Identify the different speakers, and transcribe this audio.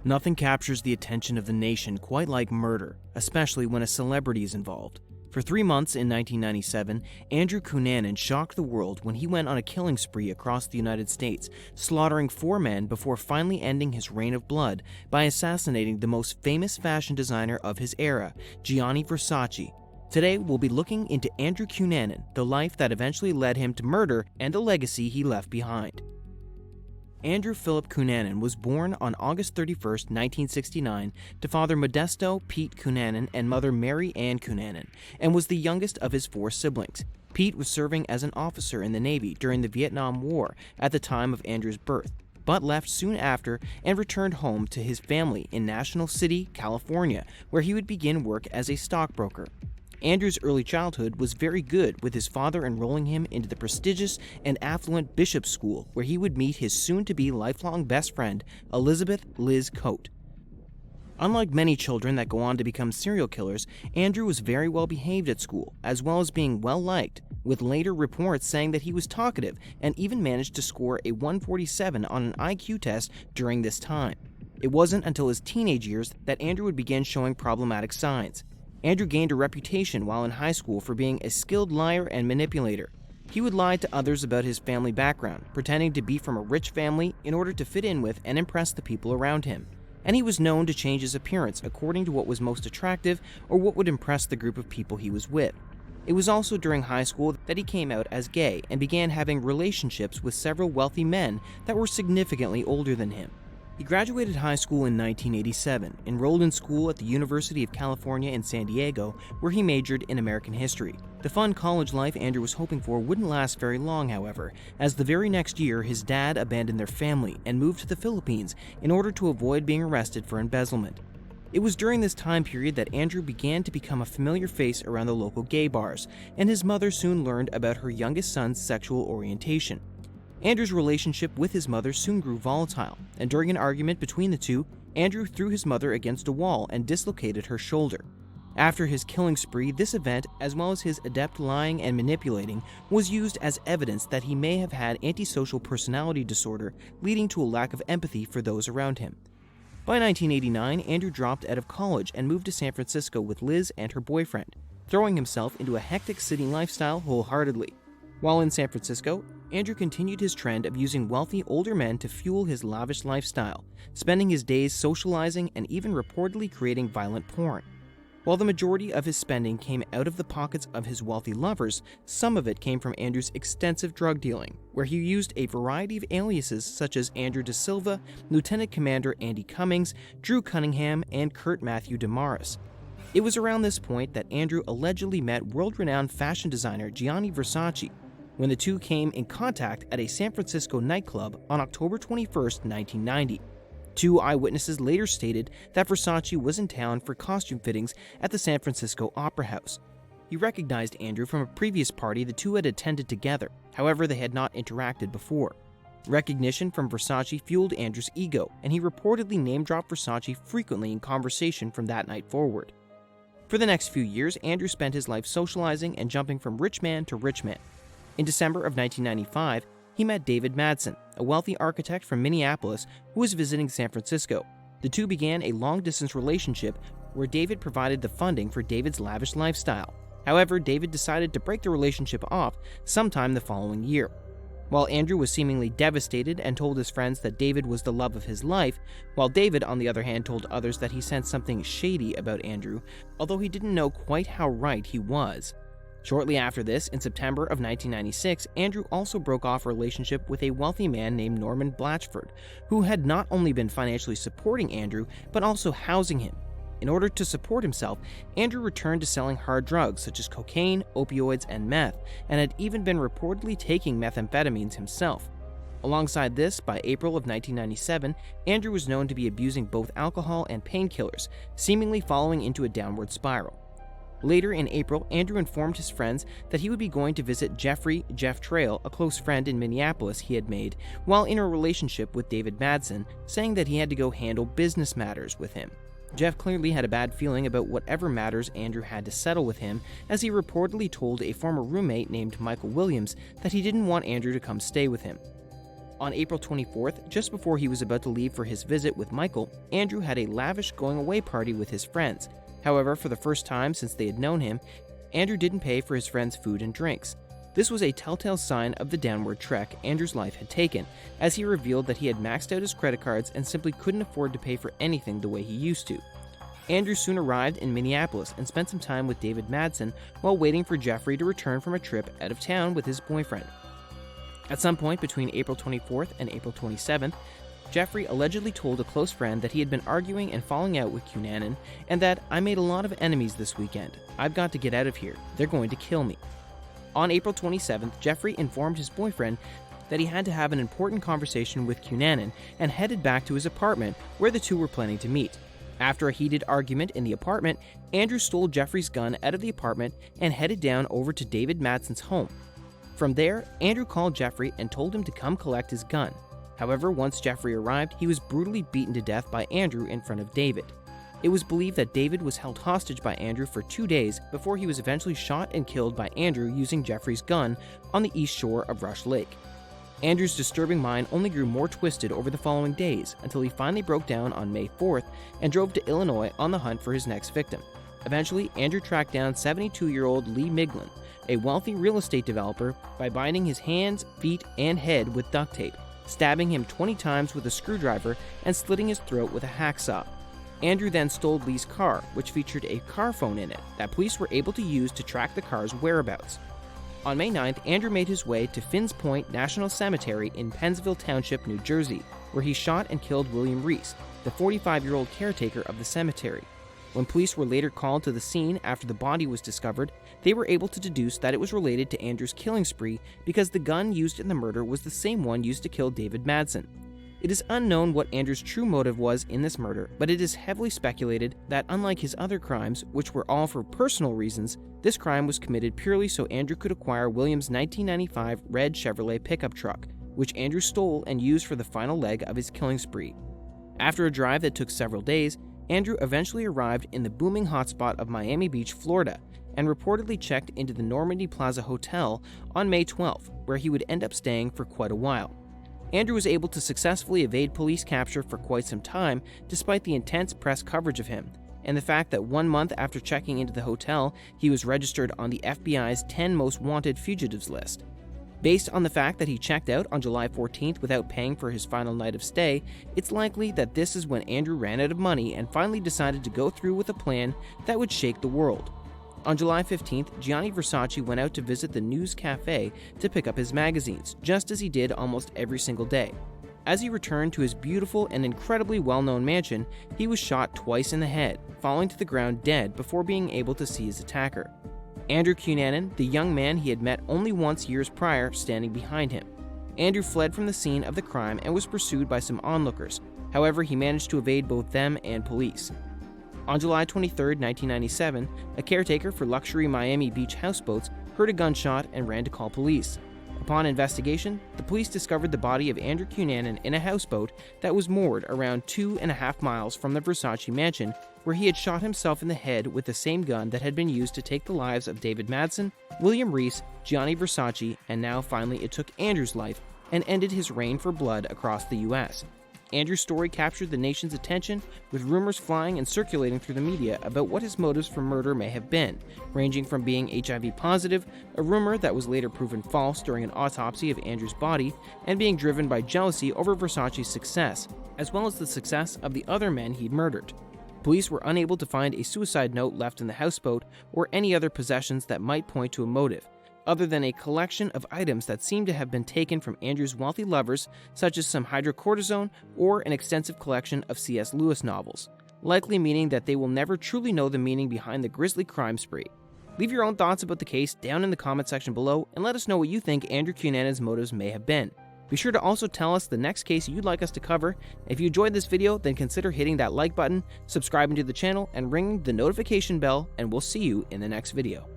Speaker 1: Nothing captures the attention of the nation quite like murder, especially when a celebrity is involved. For 3 months in 1997, Andrew Cunanan shocked the world when he went on a killing spree across the United States, slaughtering 4 men before finally ending his reign of blood by assassinating the most famous fashion designer of his era, Gianni Versace. Today, we'll be looking into Andrew Cunanan, the life that eventually led him to murder, and the legacy he left behind. Andrew Philip Cunanan was born on August 31, 1969, to father Modesto Pete Cunanan and mother Mary Ann Cunanan, and was the youngest of his 4 siblings. Pete was serving as an officer in the Navy during the Vietnam War at the time of Andrew's birth, but left soon after and returned home to his family in National City, California, where he would begin work as a stockbroker. Andrew's early childhood was very good, with his father enrolling him into the prestigious and affluent Bishop's School, where he would meet his soon-to-be lifelong best friend, Elizabeth Liz Coate. Unlike many children that go on to become serial killers, Andrew was very well behaved at school, as well as being well-liked, with later reports saying that he was talkative and even managed to score a 147 on an IQ test during this time. It wasn't until his teenage years that Andrew would begin showing problematic signs. Andrew gained a reputation while in high school for being a skilled liar and manipulator. He would lie to others about his family background, pretending to be from a rich family in order to fit in with and impress the people around him. And he was known to change his appearance according to what was most attractive or what would impress the group of people he was with. It was also during high school that he came out as gay and began having relationships with several wealthy men that were significantly older than him. He graduated high school in 1987, enrolled in school at the University of California in San Diego, where he majored in American history. The fun college life Andrew was hoping for wouldn't last very long, however, as the very next year his dad abandoned their family and moved to the Philippines in order to avoid being arrested for embezzlement. It was during this time period that Andrew began to become a familiar face around the local gay bars, and his mother soon learned about her youngest son's sexual orientation. Andrew's relationship with his mother soon grew volatile, and during an argument between the two, Andrew threw his mother against a wall and dislocated her shoulder. After his killing spree, this event, as well as his adept lying and manipulating, was used as evidence that he may have had antisocial personality disorder, leading to a lack of empathy for those around him. By 1989, Andrew dropped out of college and moved to San Francisco with Liz and her boyfriend, throwing himself into a hectic city lifestyle wholeheartedly. While in San Francisco, Andrew continued his trend of using wealthy older men to fuel his lavish lifestyle, spending his days socializing and even reportedly creating violent porn. While the majority of his spending came out of the pockets of his wealthy lovers, some of it came from Andrew's extensive drug dealing, where he used a variety of aliases such as Andrew De Silva, Lieutenant Commander Andy Cummings, Drew Cunningham, and Kurt Matthew Damaris. It was around this point that Andrew allegedly met world-renowned fashion designer Gianni Versace, when the two came in contact at a San Francisco nightclub on October 21, 1990. 2 eyewitnesses later stated that Versace was in town for costume fittings at the San Francisco Opera House. He recognized Andrew from a previous party the two had attended together, however they had not interacted before. Recognition from Versace fueled Andrew's ego, and he reportedly name-dropped Versace frequently in conversation from that night forward. For the next few years, Andrew spent his life socializing and jumping from rich man to rich man. In December of 1995, he met David Madsen, a wealthy architect from Minneapolis who was visiting San Francisco. The two began a long-distance relationship where David provided the funding for David's lavish lifestyle. However, David decided to break the relationship off sometime the following year. While Andrew was seemingly devastated and told his friends that David was the love of his life, while David, on the other hand, told others that he sensed something shady about Andrew, although he didn't know quite how right he was. Shortly after this, in September of 1996, Andrew also broke off a relationship with a wealthy man named Norman Blatchford, who had not only been financially supporting Andrew, but also housing him. In order to support himself, Andrew returned to selling hard drugs such as cocaine, opioids, and meth, and had even been reportedly taking methamphetamines himself. Alongside this, by April of 1997, Andrew was known to be abusing both alcohol and painkillers, seemingly falling into a downward spiral. Later in April, Andrew informed his friends that he would be going to visit Jeff Trail, a close friend in Minneapolis he had made, while in a relationship with David Madsen, saying that he had to go handle business matters with him. Jeff clearly had a bad feeling about whatever matters Andrew had to settle with him, as he reportedly told a former roommate named Michael Williams that he didn't want Andrew to come stay with him. On April 24th, just before he was about to leave for his visit with Michael, Andrew had a lavish going-away party with his friends. However, for the first time since they had known him, Andrew didn't pay for his friends' food and drinks. This was a telltale sign of the downward trek Andrew's life had taken, as he revealed that he had maxed out his credit cards and simply couldn't afford to pay for anything the way he used to. Andrew soon arrived in Minneapolis and spent some time with David Madsen while waiting for Jeffrey to return from a trip out of town with his boyfriend. At some point between April 24th and April 27th, Jeffrey allegedly told a close friend that he had been arguing and falling out with Cunanan and that, "I made a lot of enemies this weekend. I've got to get out of here. They're going to kill me." On April 27th, Jeffrey informed his boyfriend that he had to have an important conversation with Cunanan and headed back to his apartment where the two were planning to meet. After a heated argument in the apartment, Andrew stole Jeffrey's gun out of the apartment and headed down over to David Madsen's home. From there, Andrew called Jeffrey and told him to come collect his gun. However, once Jeffrey arrived, he was brutally beaten to death by Andrew in front of David. It was believed that David was held hostage by Andrew for 2 days before he was eventually shot and killed by Andrew using Jeffrey's gun on the east shore of Rush Lake. Andrew's disturbing mind only grew more twisted over the following days until he finally broke down on May 4th and drove to Illinois on the hunt for his next victim. Eventually, Andrew tracked down 72-year-old Lee Miglin, a wealthy real estate developer, by binding his hands, feet, and head with duct tape, stabbing him 20 times with a screwdriver, and slitting his throat with a hacksaw. Andrew then stole Lee's car, which featured a car phone in it that police were able to use to track the car's whereabouts. On May 9th, Andrew made his way to Finns Point National Cemetery in Pennsville Township, New Jersey, where he shot and killed William Reese, the 45-year-old caretaker of the cemetery. When police were later called to the scene after the body was discovered, they were able to deduce that it was related to Andrew's killing spree because the gun used in the murder was the same one used to kill David Madsen. It is unknown what Andrew's true motive was in this murder, but it is heavily speculated that unlike his other crimes, which were all for personal reasons, this crime was committed purely so Andrew could acquire William's 1995 red Chevrolet pickup truck, which Andrew stole and used for the final leg of his killing spree. After a drive that took several days, Andrew eventually arrived in the booming hotspot of Miami Beach, Florida, and reportedly checked into the Normandy Plaza Hotel on May 12th, where he would end up staying for quite a while. Andrew was able to successfully evade police capture for quite some time despite the intense press coverage of him, and the fact that 1 month after checking into the hotel, he was registered on the FBI's 10 most wanted fugitives list. Based on the fact that he checked out on July 14th without paying for his final night of stay, it's likely that this is when Andrew ran out of money and finally decided to go through with a plan that would shake the world. On July 15th, Gianni Versace went out to visit the News Cafe to pick up his magazines, just as he did almost every single day. As he returned to his beautiful and incredibly well-known mansion, he was shot twice in the head, falling to the ground dead before being able to see his attacker. Andrew Cunanan, the young man he had met only once years prior, standing behind him. Andrew fled from the scene of the crime and was pursued by some onlookers. However, he managed to evade both them and police. On July 23, 1997, a caretaker for luxury Miami Beach houseboats heard a gunshot and ran to call police. Upon investigation, the police discovered the body of Andrew Cunanan in a houseboat that was moored around 2.5 miles from the Versace mansion, where he had shot himself in the head with the same gun that had been used to take the lives of David Madsen, William Reese, Gianni Versace, and now finally it took Andrew's life and ended his reign for blood across the U.S. Andrew's story captured the nation's attention, with rumors flying and circulating through the media about what his motives for murder may have been, ranging from being HIV positive, a rumor that was later proven false during an autopsy of Andrew's body, and being driven by jealousy over Versace's success, as well as the success of the other men he'd murdered. Police were unable to find a suicide note left in the houseboat or any other possessions that might point to a motive, other than a collection of items that seemed to have been taken from Andrew's wealthy lovers, such as some hydrocortisone or an extensive collection of C.S. Lewis novels, likely meaning that they will never truly know the meaning behind the grisly crime spree. Leave your own thoughts about the case down in the comment section below and let us know what you think Andrew Cunanan's motives may have been. Be sure to also tell us the next case you'd like us to cover. If you enjoyed this video, then consider hitting that like button, subscribing to the channel, and ringing the notification bell, and we'll see you in the next video.